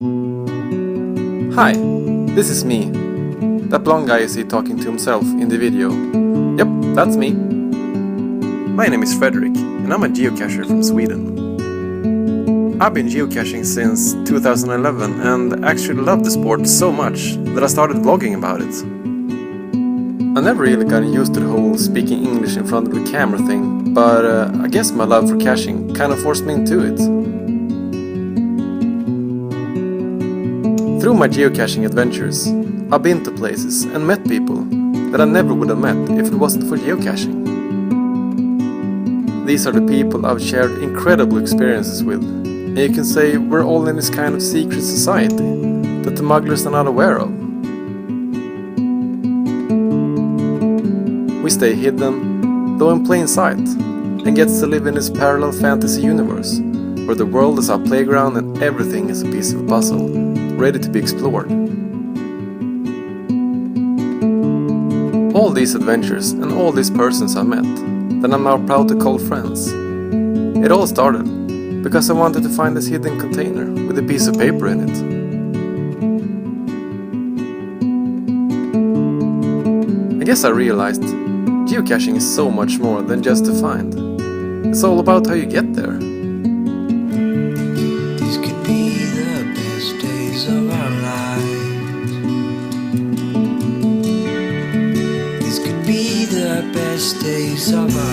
Hi, this is me. That blonde guy you see talking to himself in the video. Yep, that's me. My name is Frederick, and I'm a geocacher from Sweden. I've been geocaching since 2011 and actually love the sport so much that I started vlogging about it. I never really got used to the whole speaking English in front of the camera thing, but I guess my love for caching kind of forced me into it. Through my geocaching adventures, I've been to places and met people that I never would have met if it wasn't for geocaching. These are the people I've shared incredible experiences with, and you can say we're all in this kind of secret society that the smugglers are not aware of. We stay hidden, though in plain sight, and get to live in this parallel fantasy universe, where the world is our playground and everything is a piece of a puzzle, ready to be explored. All these adventures and all these persons I met, that I'm now proud to call friends. It all started because I wanted to find this hidden container with a piece of paper in it. I guess I realized geocaching is so much more than just to find. It's all about how you get there. These could be the best days of our lives. These could be the best days of our